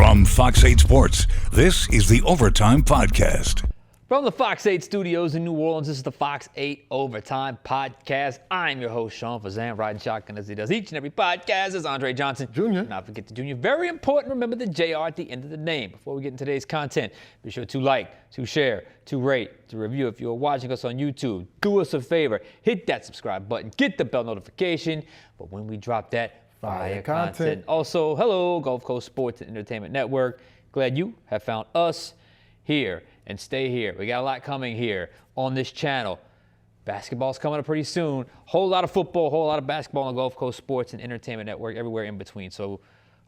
From Fox 8 Sports, this is the Overtime Podcast. From the Fox 8 studios in New Orleans, this is the Fox 8 Overtime Podcast. I'm your host, Sean Fazende, riding shotgun as he does each and every podcast. This is Andre Johnson. Junior. Not forget the Junior. Very important, remember the JR at the end of the name. Before we get into today's content, be sure to like, to share, to rate, to review. If you're watching us on YouTube, do us a favor. Hit that subscribe button. Get the bell notification. But when we drop that, fire content. Also, hello, Gulf Coast Sports and Entertainment Network. Glad you have found us here. And stay here. We got a lot coming here on this channel. Basketball's coming up pretty soon. Whole lot of football, whole lot of basketball on Gulf Coast Sports and Entertainment Network, everywhere in between. So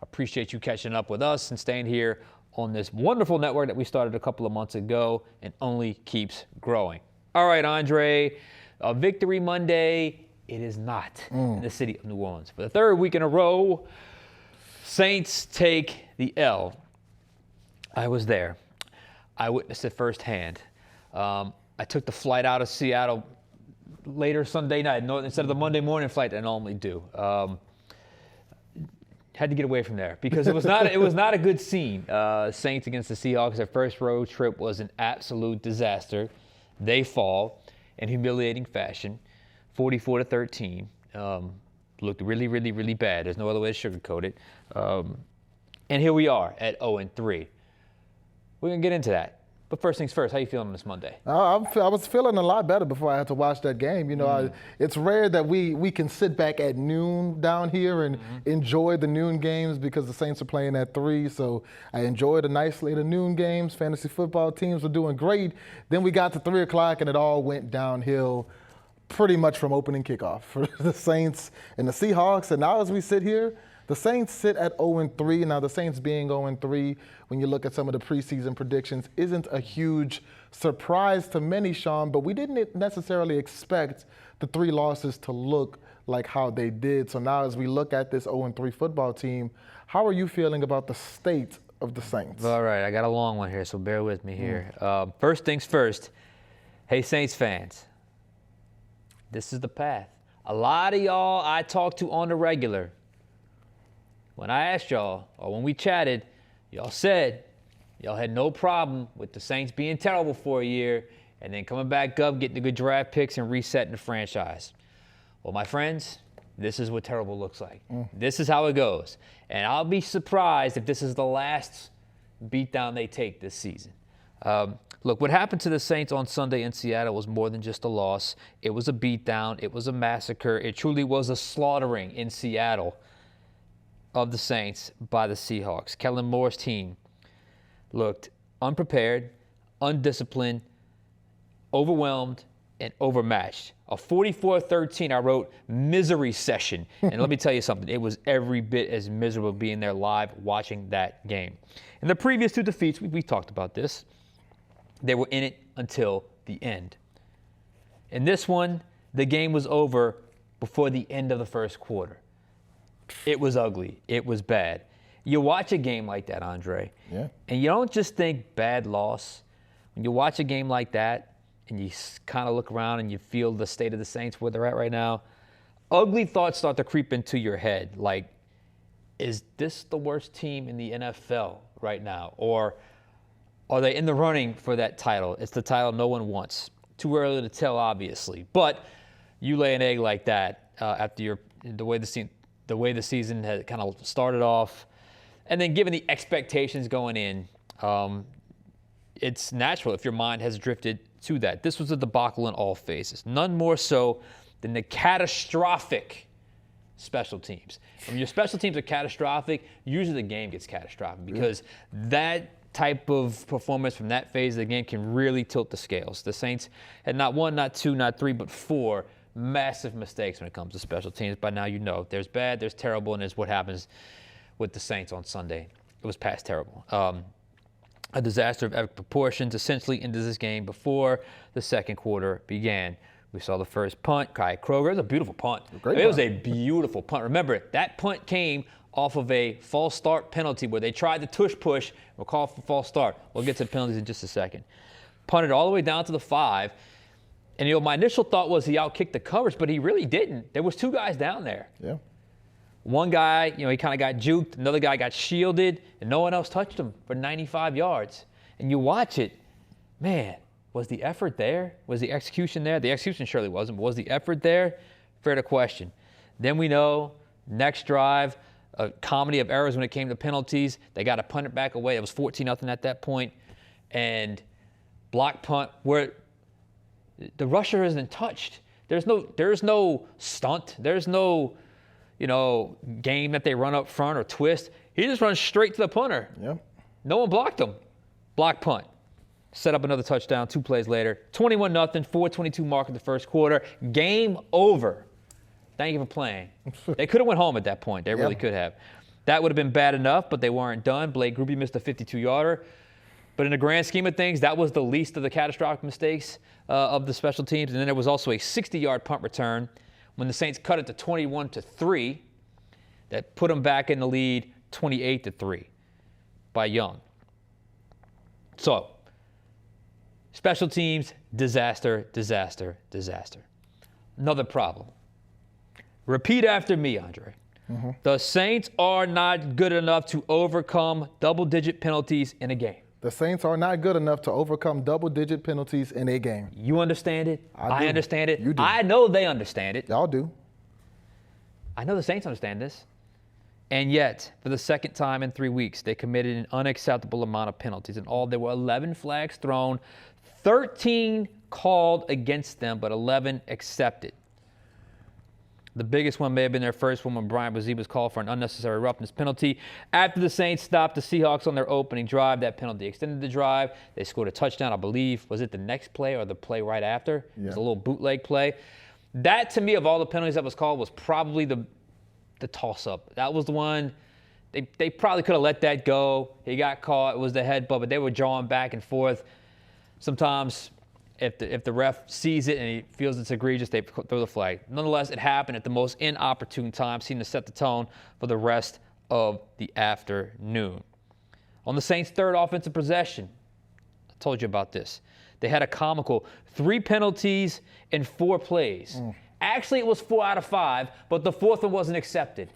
appreciate you catching up with us and staying here on this wonderful network that we started a couple of months ago and only keeps growing. All right, Andre, Victory Monday. It is not in the city of New Orleans. For the third week in a row, Saints take the L. I was there. I witnessed it firsthand. I took the flight out of Seattle later Sunday night instead of the Monday morning flight that I normally do. Had to get away from there because it was not a good scene. Saints against the Seahawks. Their first road trip was an absolute disaster. They fall in humiliating fashion, 44-13. Looked really, really, really bad. There's no other way to sugarcoat it. And here we are at 0-3. We're going to get into that. But first things first, how you feeling on this Monday? I was feeling a lot better before I had to watch that game. You know, it's rare that we can sit back at noon down here and enjoy the noon games because the Saints are playing at 3. So I enjoyed a nice slate of noon games. Fantasy football teams were doing great. Then we got to 3 o'clock and it all went downhill pretty much from opening kickoff for the Saints and the Seahawks. And now as we sit here, the Saints sit at 0-3. Now, the Saints being 0-3, when you look at some of the preseason predictions, isn't a huge surprise to many, Sean, but we didn't necessarily expect the 3 losses to look like how they did. So now as we look at this 0-3 football team, how are you feeling about the state of the Saints? All right, I got a long one here, so bear with me here. First things first, hey, Saints fans, this is the path. A lot of y'all I talk to on the regular, when I asked y'all, or when we chatted, y'all said y'all had no problem with the Saints being terrible for a year and then coming back up, getting the good draft picks and resetting the franchise. Well, my friends, this is what terrible looks like. This is how it goes. And I'll be surprised if this is the last beatdown they take this season. Look, what happened to the Saints on Sunday in Seattle was more than just a loss. It was a beatdown. It was a massacre. It truly was a slaughtering in Seattle of the Saints by the Seahawks. Kellen Moore's team looked unprepared, undisciplined, overwhelmed, and overmatched. A 44-13, I wrote, misery session. And let me tell you something, it was every bit as miserable being there live watching that game. In the previous 2 defeats, we talked about this, they were in it until the end. In this one, the game was over before the end of the first quarter. It was ugly. It was bad. You watch a game like that, Andre, and you don't just think bad loss. When you watch a game like that and you kind of look around and you feel the state of the Saints where they're at right now, ugly thoughts start to creep into your head. Like, is this the worst team in the NFL right now? Or are they in the running for that title? It's the title no one wants. Too early to tell, obviously. But you lay an egg like that after the way the season had kind of started off, and then given the expectations going in, it's natural if your mind has drifted to that. This was a debacle in all phases, none more so than the catastrophic special teams. When your special teams are catastrophic, usually the game gets catastrophic because that type of performance from that phase of the game can really tilt the scales. The Saints had not 1, not 2, not 3, but 4 massive mistakes when it comes to special teams. By now you know there's bad, there's terrible, and there's what happens with the Saints on Sunday. It was past terrible. A disaster of epic proportions essentially into this game before the second quarter began. We saw the first punt, Kai Kroger. It was a beautiful punt. It was a beautiful punt. Remember, that punt came off of a false start penalty where they tried the tush push. We'll call for false start. We'll get to the penalties in just a second. Punted all the way down to the 5. And, my initial thought was he outkicked the coverage, but he really didn't. There was 2 guys down there. Yeah. One guy, he kind of got juked. Another guy got shielded, and no one else touched him for 95 yards. And you watch it, man, was the effort there? Was the execution there? The execution surely wasn't, but was the effort there? Fair to question. Then we know, next drive, a comedy of errors when it came to penalties. They got to punt it back away. It was 14-0 at that point. And block punt where the rusher isn't touched. There's no stunt. There's no, game that they run up front or twist. He just runs straight to the punter. Yep. No one blocked him. Block punt. Set up another touchdown 2 plays later. 21-0, 4:22 mark in the first quarter. Game over. Thank you for playing. They could have went home at that point. They really could have. That would have been bad enough, but they weren't done. Blake Grupe missed a 52-yarder. But in the grand scheme of things, that was the least of the catastrophic mistakes of the special teams. And then there was also a 60-yard punt return when the Saints cut it to 21-3 that put them back in the lead 28-3 by Young. So, special teams, disaster, disaster, disaster. Another problem. Repeat after me, Andre. Mm-hmm. The Saints are not good enough to overcome double-digit penalties in a game. The Saints are not good enough to overcome double-digit penalties in a game. You understand it. I understand it. You do. I know they understand it. Y'all do. I know the Saints understand this. And yet, for the second time in 3 weeks, they committed an unacceptable amount of penalties. In all, there were 11 flags thrown, 13 called against them, but 11 accepted. The biggest one may have been their first one when Brian Brzee was called for an unnecessary roughness penalty. After the Saints stopped the Seahawks on their opening drive, that penalty extended the drive. They scored a touchdown, I believe. Was it the next play or the play right after? Yeah. It was a little bootleg play. That, to me, of all the penalties that was called, was probably the toss-up. That was the one. They probably could have let that go. He got caught. It was the headbutt, but they were drawing back and forth. Sometimes, if the ref sees it and he feels it's egregious, they throw the flag. Nonetheless, it happened at the most inopportune time, seemed to set the tone for the rest of the afternoon. On the Saints' third offensive possession, I told you about this. They had a comical 3 penalties in 4 plays. Actually, it was 4 out of 5, but the 4th one wasn't accepted.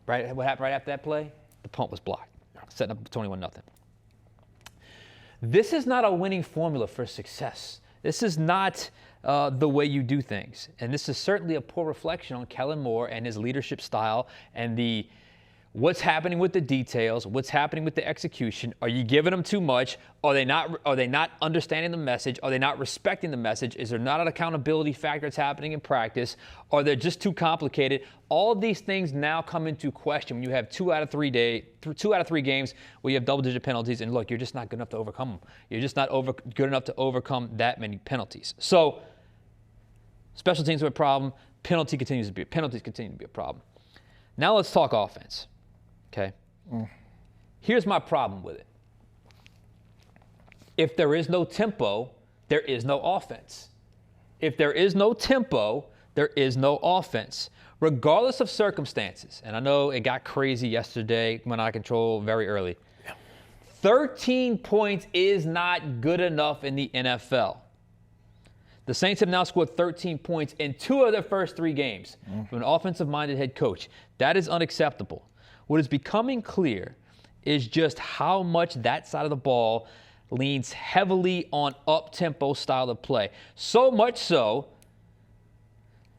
Right? What happened right after that play? The punt was blocked, setting up 21-0. This is not a winning formula for success. This is not the way you do things. And this is certainly a poor reflection on Kellen Moore and his leadership style and what's happening with the details, what's happening with the execution. Are you giving them too much? Are they not understanding the message? Are they not respecting the message? Is there not an accountability factor that's happening in practice? Are they just too complicated? All of these things now come into question when you have 2 out of 3 games where you have double-digit penalties, and look, you're just not good enough to overcome them. You're just not good enough to overcome that many penalties. So, special teams are a problem. Penalties continue to be a problem. Now let's talk offense. Okay? Here's my problem with it. If there is no tempo, there is no offense. If there is no tempo, there is no offense. Regardless of circumstances, and I know it got crazy yesterday, went out of control very early. 13 points is not good enough in the NFL. The Saints have now scored 13 points in 2 of their first 3 games from an offensive-minded head coach. That is unacceptable. What is becoming clear is just how much that side of the ball leans heavily on up-tempo style of play. So much so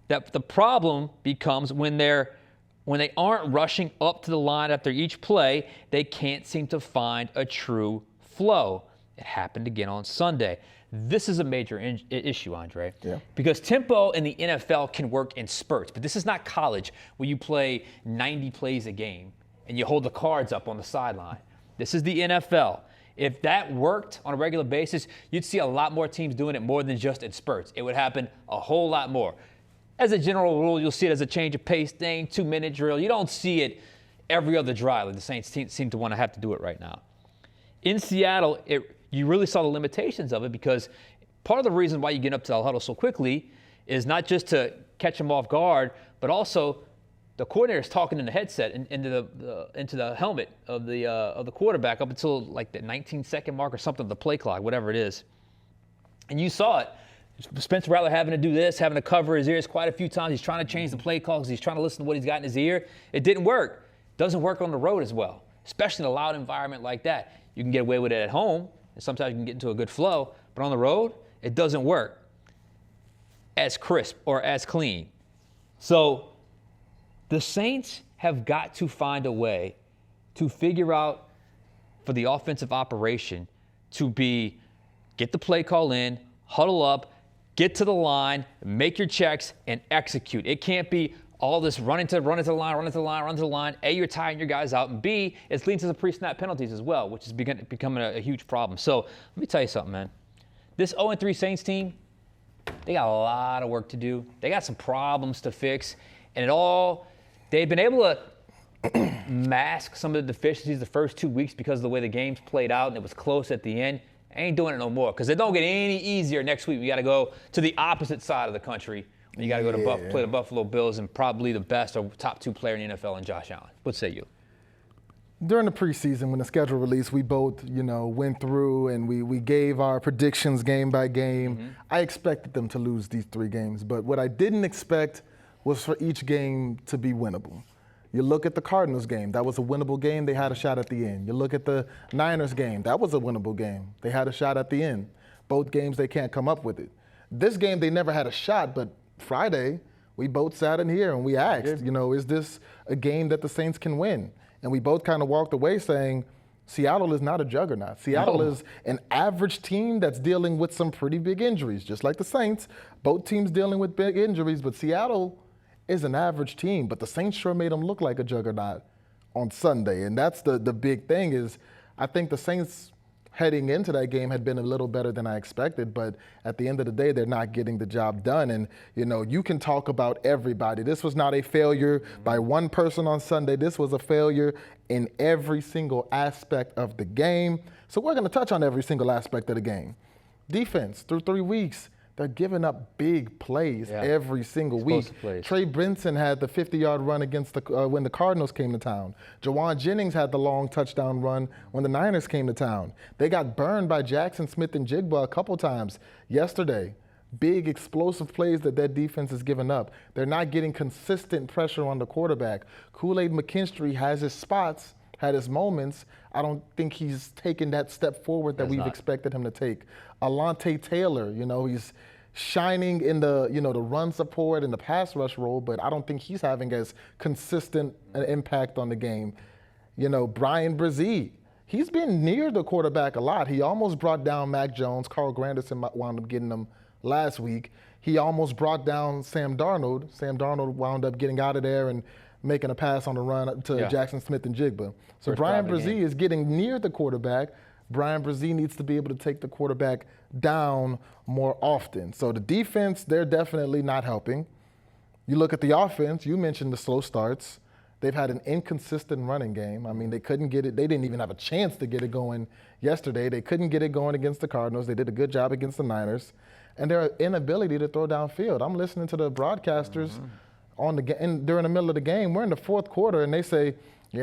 that the problem becomes when they aren't rushing up to the line after each play, they can't seem to find a true flow. It happened again on Sunday. This is a major issue, Andre, because tempo in the NFL can work in spurts, but this is not college where you play 90 plays a game and you hold the cards up on the sideline. This is the NFL. If that worked on a regular basis, you'd see a lot more teams doing it more than just in spurts. It would happen a whole lot more. As a general rule, you'll see it as a change of pace thing, 2-minute drill. You don't see it every other drive like the Saints seem to want to have to do it right now. In Seattle, you really saw the limitations of it because part of the reason why you get up to the huddle so quickly is not just to catch them off guard, but also the coordinator is talking in the headset into the helmet of the quarterback up until like the 19-second mark or something of the play clock, whatever it is. And you saw it. Spencer Rattler having to do this, having to cover his ears quite a few times. He's trying to change the play calls. He's trying to listen to what he's got in his ear. It didn't work. Doesn't work on the road as well, especially in a loud environment like that. You can get away with it at home, and sometimes you can get into a good flow, but on the road, it doesn't work as crisp or as clean. So the Saints have got to find a way to figure out for the offensive operation to be get the play call in, huddle up, get to the line, make your checks, and execute. It can't be all this running to the line. A, you're tiring your guys out, and B, it's leading to some pre-snap penalties as well, which is becoming a huge problem. So let me tell you something, man. This 0-3 Saints team, they got a lot of work to do. They got some problems to fix, and they've been able to mask some of the deficiencies the first 2 weeks because of the way the games played out, and it was close at the end. I ain't doing it no more because it don't get any easier next week. We got to go to the opposite side of the country. You got to go to play the Buffalo Bills and probably the best or top 2 player in the NFL in Josh Allen. What say you? During the preseason, when the schedule released, we both, went through and we gave our predictions game by game. Mm-hmm. I expected them to lose these 3 games, but what I didn't expect was for each game to be winnable. You look at the Cardinals game, that was a winnable game. They had a shot at the end. You look at the Niners game, that was a winnable game. They had a shot at the end. Both games, they can't come up with it. This game, they never had a shot, but Friday, we both sat in here and we asked, is this a game that the Saints can win? And we both kind of walked away saying, Seattle is not a juggernaut. Seattle is an average team that's dealing with some pretty big injuries, just like the Saints. Both teams dealing with big injuries, but Seattle is an average team. But the Saints sure made them look like a juggernaut on Sunday. And that's the big thing is I think the Saints heading into that game had been a little better than I expected, but at the end of the day, they're not getting the job done. And, you can talk about everybody. This was not a failure by one person on Sunday. This was a failure in every single aspect of the game. So we're going to touch on every single aspect of the game. Defense, through 3 weeks, they're giving up big plays every single week. Trey Benson had the 50-yard run against when the Cardinals came to town. Jawan Jennings had the long touchdown run when the Niners came to town. They got burned by Jackson Smith and Jigba a couple times yesterday. Big explosive plays that defense is giving up. They're not getting consistent pressure on the quarterback. Kool-Aid McKinstry has his spots, had his moments. I don't think he's taken that step forward that we've expected him to take. Alontae Taylor, he's shining in the run support and the pass rush role, but I don't think he's having as consistent an impact on the game. Brian Brzee, he's been near the quarterback a lot. He almost brought down Mac Jones. Carl Granderson wound up getting him last week. He almost brought down Sam Darnold. Sam Darnold wound up getting out of there and making a pass on the run to Jackson Smith and Jigba. So Brian Brzee is getting near the quarterback. Brian Brzee needs to be able to take the quarterback down more often. So the defense, they're definitely not helping. You look at the offense, you mentioned the slow starts. They've had an inconsistent running game. I mean, they couldn't get it. They didn't even have a chance to get it going yesterday. They couldn't get it going against the Cardinals. They did a good job against the Niners. And their inability to throw downfield. I'm listening to the broadcasters during the middle of the game. We're in the 4th quarter, and they say,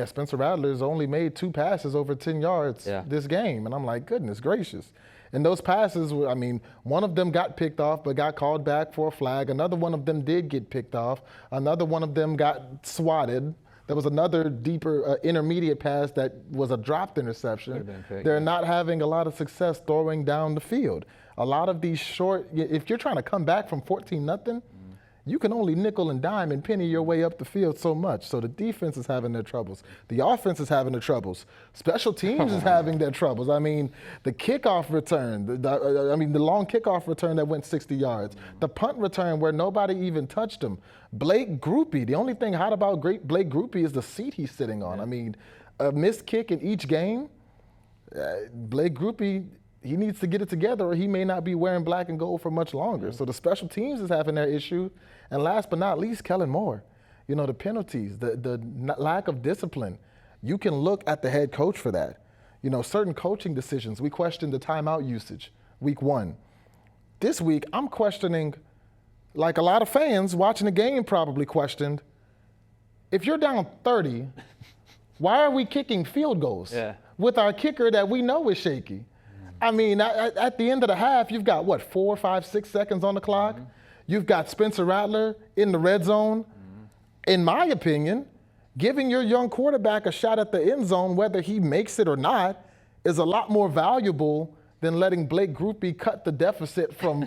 Spencer Rattler's only made 2 passes over 10 yards this game. And I'm like, goodness gracious. And those passes, one of them got picked off but got called back for a flag. Another one of them did get picked off. Another one of them got swatted. There was another deeper intermediate pass that was a dropped interception. They're not having a lot of success throwing down the field. A lot of these short, if you're trying to come back from 14-0, you can only nickel and dime and penny your way up the field so much. So the defense is having their troubles. The offense is having their troubles. Special teams is having their troubles. The kickoff return, the long kickoff return that went 60 yards. The punt return where nobody even touched him. Blake Grupe, the only thing hot about Blake Grupe is the seat he's sitting on. A missed kick in each game. Blake Grupe, he needs to get it together or he may not be wearing black and gold for much longer. So the special teams is having their issue. And last but not least, Kellen Moore. The penalties, the lack of discipline. You can look at the head coach for that. Certain coaching decisions. We questioned the timeout usage week 1. This week, I'm questioning, like a lot of fans watching the game probably questioned, if you're down 30, why are we kicking field goals with our kicker that we know is shaky? I mean, at the end of the half, you've got, what, 4, 5, 6 seconds on the clock? You've got Spencer Rattler in the red zone. In my opinion, giving your young quarterback a shot at the end zone, whether he makes it or not, is a lot more valuable than letting Blake Grupe cut the deficit from,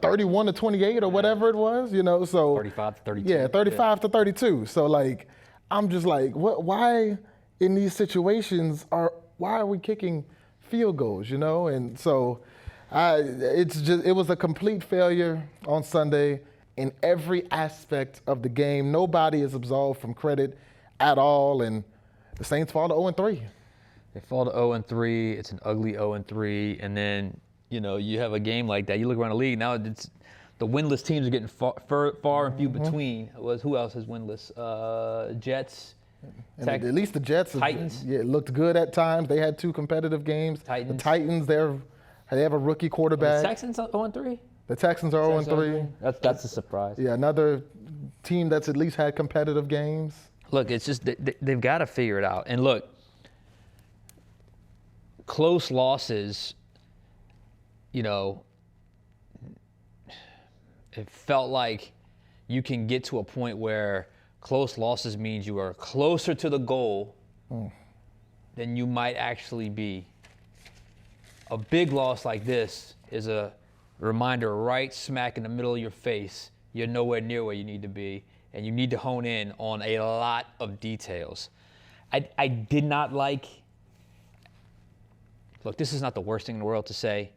31 to 28 or whatever it was, so. 35 to 32. Yeah, 35 to 32. So, I'm just like, why in these situations why are we kicking field goals, And so it was a complete failure on Sunday in every aspect of the game. Nobody is absolved from credit at all, and the Saints fall to 0-3. They fall to 0-3. It's an ugly 0-3, and then you have a game like that. You look around the league now. It's the winless teams are getting far and few between. Who else is winless? Jets. And at least the Jets, Titans. Looked good at times. They had 2 competitive games. Titans. The Titans, they have a rookie quarterback. The Texans 0-3. The Texans are 0-3. That's a surprise. Yeah, another team that's at least had competitive games. Look, it's just they've got to figure it out. And look, close losses, it felt like you can get to a point where close losses means you are closer to the goal than you might actually be. A big loss like this is a reminder right smack in the middle of your face. You're nowhere near where you need to be, and you need to hone in on a lot of details. I did not like. Look, this is not the worst thing in the world to say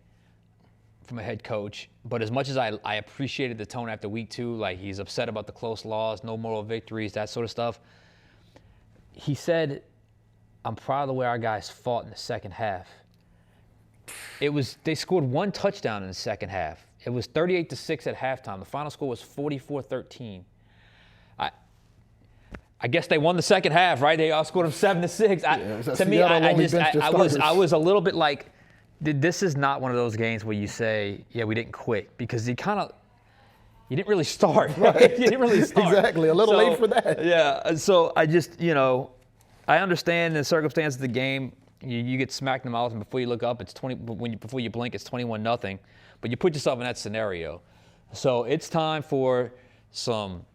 from a head coach, but as much as I appreciated the tone after week 2, like he's upset about the close loss, no moral victories, that sort of stuff, he said, I'm proud of the way our guys fought in the second half. They scored 1 touchdown in the second half. It was 38-6 at halftime. The final score was 44-13. I guess they won the second half, right? They outscored them 7-6. To me, I was a little bit like, this is not one of those games where you say, yeah, we didn't quit, because you didn't really start. Right? You didn't really start. Exactly, a little late for that. Yeah, so I just, I understand the circumstances of the game. You get smacked in the mouth, and before you look up, it's 20. Before you blink, it's 21-0. But you put yourself in that scenario. So it's time for some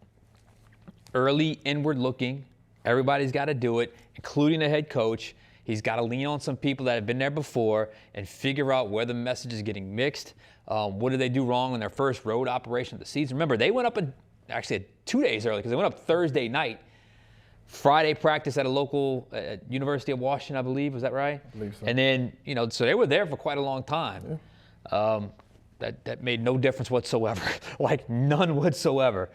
early inward looking. Everybody's got to do it, including the head coach. He's got to lean on some people that have been there before and figure out where the message is getting mixed. What did they do wrong in their first road operation of the season? Remember, they went up actually 2 days early, because they went up Thursday night. Friday practice at a local University of Washington, I believe. Was that right? I believe so. And then, so they were there for quite a long time. Yeah. That made no difference whatsoever, like none whatsoever.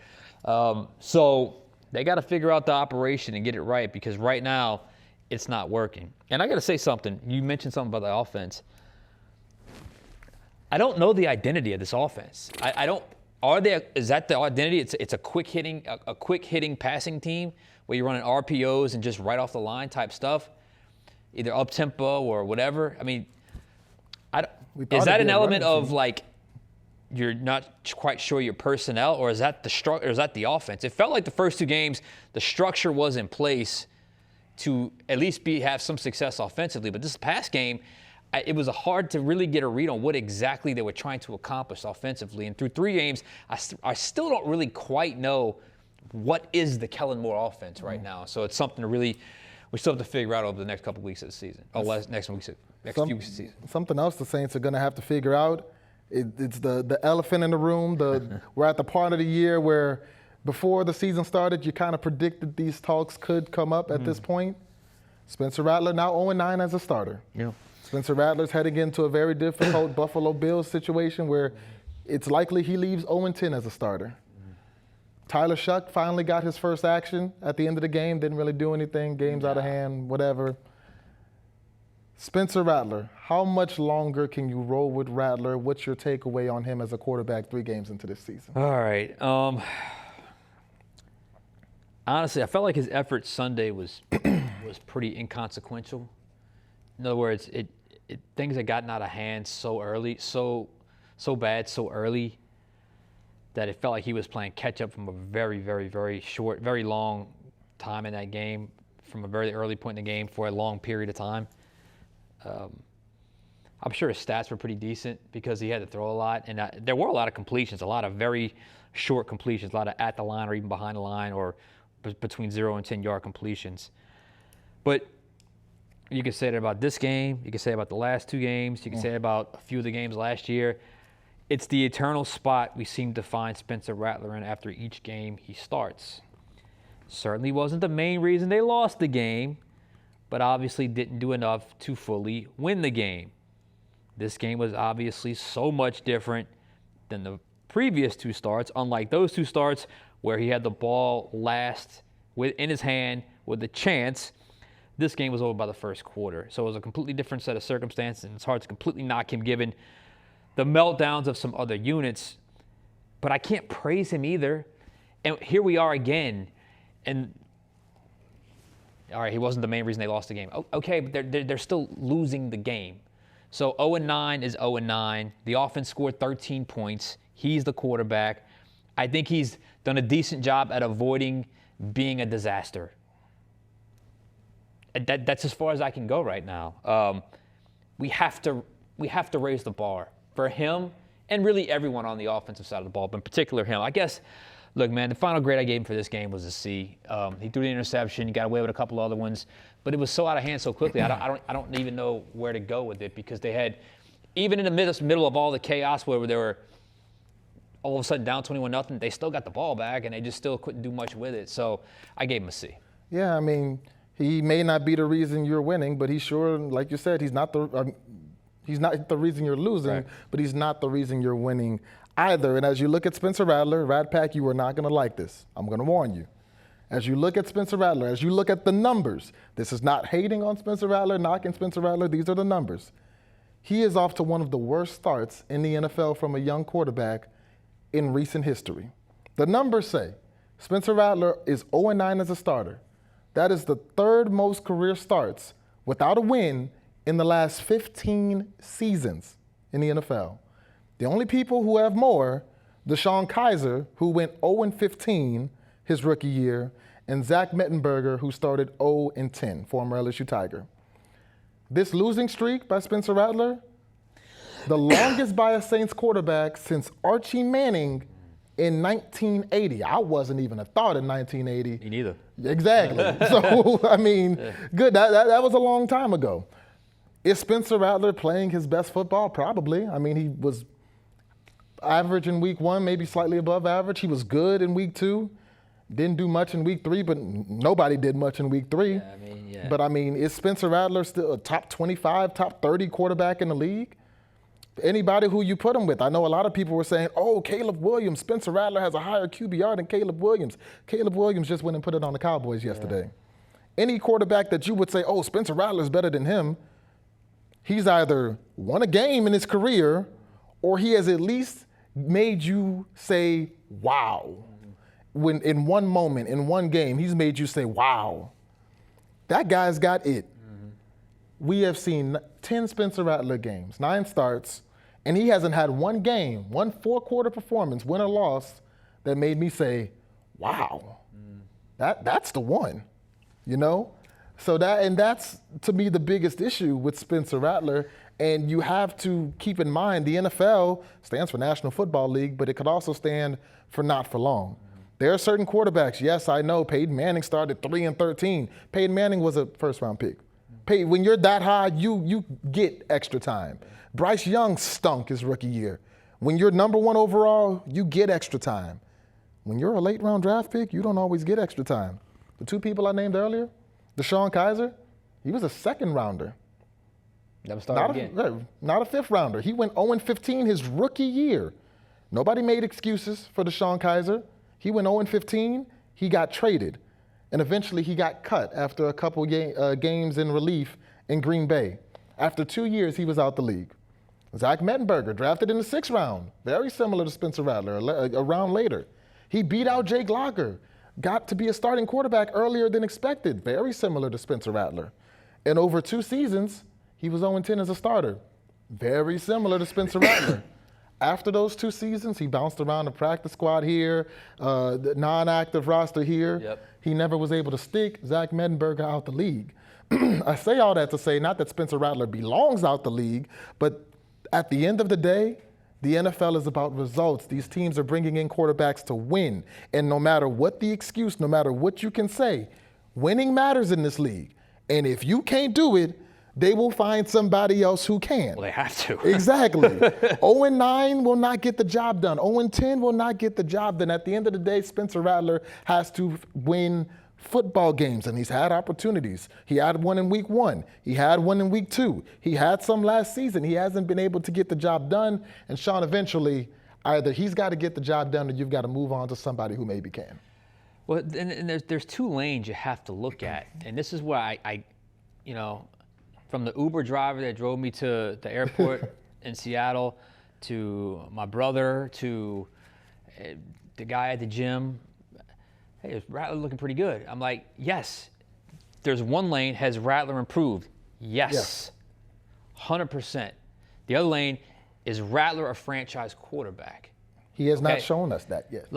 So they got to figure out the operation and get it right, because right now it's not working. And I got to say something. You mentioned something about the offense. I don't know the identity of this offense. Is that the identity? It's a quick hitting passing team where you're running RPOs and just right off the line type stuff, either up tempo or whatever. I mean, is that an element of like you're not quite sure your personnel, or is that the offense? It felt like the first 2 games the structure was in place to at least have some success offensively, but this past game, it was hard to really get a read on what exactly they were trying to accomplish offensively. And through 3 games, I still don't really quite know what is the Kellen Moore offense right now. So it's something we still have to figure out over the next couple of weeks of the season. Next few weeks of the season. Something else the Saints are going to have to figure out. It's the elephant in the room. We're at the part of the year where before the season started, you kind of predicted these talks could come up at this point. Spencer Rattler now 0-9 as a starter. Yeah. Spencer Rattler's heading into a very difficult Buffalo Bills situation where it's likely he leaves 0-10 as a starter. Tyler Shuck finally got his first action at the end of the game, didn't really do anything, game's out of hand, whatever. Spencer Rattler, how much longer can you roll with Rattler? What's your takeaway on him as a quarterback 3 games into this season? All right. Honestly, I felt like his effort Sunday was pretty inconsequential. In other words, things had gotten out of hand so early, so bad so early, that it felt like he was playing catch up from a very, very, very short, very long time in that game, from a very early point in the game for a long period of time. I'm sure his stats were pretty decent because he had to throw a lot. And there were a lot of completions, a lot of very short completions, a lot of at the line or even behind the line or between 0 and 10-yard completions. But you can say that about this game. You can say about the last 2 games. You can say about a few of the games last year. It's the eternal spot we seem to find Spencer Rattler in after each game he starts. Certainly wasn't the main reason they lost the game, but obviously didn't do enough to fully win the game. This game was obviously so much different than the previous 2 starts, unlike those 2 starts where he had the ball last in his hand with a chance. This game was over by the first quarter. So it was a completely different set of circumstances, and it's hard to completely knock him given the meltdowns of some other units. But I can't praise him either. And here we are again. And all right, he wasn't the main reason they lost the game. Okay, but they're still losing the game. So 0-9 is 0-9. The offense scored 13 points. He's the quarterback. I think he's done a decent job at avoiding being a disaster. That's as far as I can go right now. We have to raise the bar for him and really everyone on the offensive side of the ball, but in particular him. I guess, look, man, the final grade I gave him for this game was a C. He threw the interception. He got away with a couple other ones, but it was so out of hand so quickly. I don't even know where to go with it because they had, even in the middle of all the chaos where they were all of a sudden down 21-0, they still got the ball back and they just still couldn't do much with it. So I gave him a C. Yeah, I mean, he may not be the reason you're winning, but he's sure, like you said, he's not the reason you're losing, right, but he's not the reason you're winning either. And as you look at Spencer Rattler, Rat Pack, you are not going to like this. I'm going to warn you. As you look at Spencer Rattler, as you look at the numbers, this is not hating on Spencer Rattler, knocking Spencer Rattler. These are the numbers. He is off to one of the worst starts in the NFL from a young quarterback in recent history. The numbers say Spencer Rattler is 0-9 as a starter. That is the 3rd most career starts without a win in the last 15 seasons in the NFL. The only people who have more, DeShone Kizer, who went 0-15 his rookie year, and Zach Mettenberger, who started 0-10, former LSU Tiger. This losing streak by Spencer Rattler, the longest by a Saints quarterback since Archie Manning in 1980. I wasn't even a thought in 1980. Me neither. Exactly. So, I mean, good. That was a long time ago. Is Spencer Rattler playing his best football? Probably. I mean, he was average in week 1, maybe slightly above average. He was good in week 2. Didn't do much in week 3, but nobody did much in week 3. Yeah. But, I mean, is Spencer Rattler still a top 25, top 30 quarterback in the league? Anybody who you put him with. I know a lot of people were saying, oh, Caleb Williams, Spencer Rattler has a higher QBR than Caleb Williams. Caleb Williams just went and put it on the Cowboys yesterday. Any quarterback that you would say, oh, Spencer Rattler's better than him, he's either won a game in his career or he has at least made you say, wow. When in one moment, in one game, he's made you say, wow. That guy's got it. We have seen 10 Spencer Rattler games, 9 starts, and he hasn't had one game, one 4-quarter performance, win or loss, that made me say, wow, that's the one, you know? So that's, to me, the biggest issue with Spencer Rattler. And you have to keep in mind the NFL stands for National Football League, but it could also stand for not for long. There are certain quarterbacks. Yes, I know Peyton Manning started 3-13. Peyton Manning was a first-round pick. When you're that high, you get extra time. Bryce Young stunk his rookie year. When you're number 1 overall, you get extra time. When you're a late-round draft pick, you don't always get extra time. The 2 people I named earlier, DeShone Kizer, he was a 2nd-rounder. Never started again. Not a 5th-rounder. He went 0-15 his rookie year. Nobody made excuses for DeShone Kizer. He went 0-15. He got traded. And eventually he got cut after a couple games in relief in Green Bay. After 2 years, he was out the league. Zach Mettenberger, drafted in the 6th round, very similar to Spencer Rattler, a round later. He beat out Jake Locker, got to be a starting quarterback earlier than expected, very similar to Spencer Rattler. And over 2 seasons, he was 0-10 as a starter, very similar to Spencer Rattler. After those 2 seasons, he bounced around the practice squad here, the non-active roster here. Yep. He never was able to stick Zach Mettenberger out the league. I say all that to say not that Spencer Rattler belongs out the league, but at the end of the day, the NFL is about results. These teams are bringing in quarterbacks to win. And no matter what the excuse, no matter what you can say, winning matters in this league. And if you can't do it, they will find somebody else who can. Well, they have to. Exactly. 0-9 will not get the job done. 0-10 will not get the job done. At the end of the day, Spencer Rattler has to win football games, and he's had opportunities. He had one in week 1. He had one in week 2. He had some last season. He hasn't been able to get the job done. And Sean, eventually, either he's got to get the job done or you've got to move on to somebody who maybe can. Well, and there's 2 lanes you have to look at. And this is where I from the Uber driver that drove me to the airport in Seattle, to my brother, to the guy at the gym, hey, is Rattler looking pretty good? I'm like, yes. There's one lane, has Rattler improved? Yes. 100%. The other lane, is Rattler a franchise quarterback? He has not shown us that yet.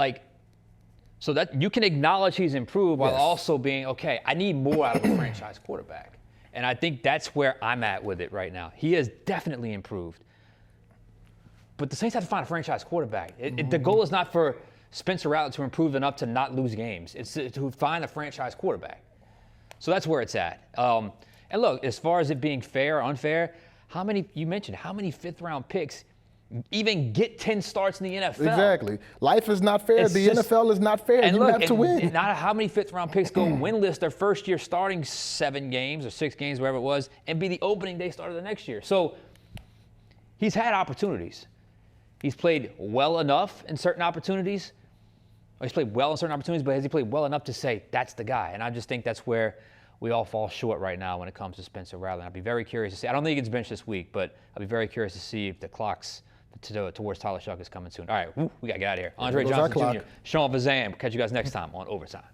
So that you can acknowledge he's improved while also being, okay, I need more out of a franchise quarterback. And I think that's where I'm at with it right now. He has definitely improved. But the Saints have to find a franchise quarterback. The goal is not for Spencer Rattler to improve enough to not lose games. It's to find a franchise quarterback. So that's where it's at. And look, as far as it being fair or unfair, you mentioned how many 5th-round picks even get 10 starts in the NFL? Exactly. Life is not fair. The NFL is not fair. You have to win. Not how many 5th-round picks go winless their first year starting 7 games or 6 games, wherever it was, and be the opening day starter the next year. So he's had opportunities. He's played well enough in certain opportunities. He's played well in certain opportunities, but has he played well enough to say, that's the guy? And I just think that's where we all fall short right now when it comes to Spencer Rattler. I'd be very curious to see. I don't think he gets benched this week, but I'll be very curious to see if the clock's towards Tyler Shuck is coming soon. All right, we got to get out of here. Andre Johnson Jr., Sean Fazende. Catch you guys next time on Overtime.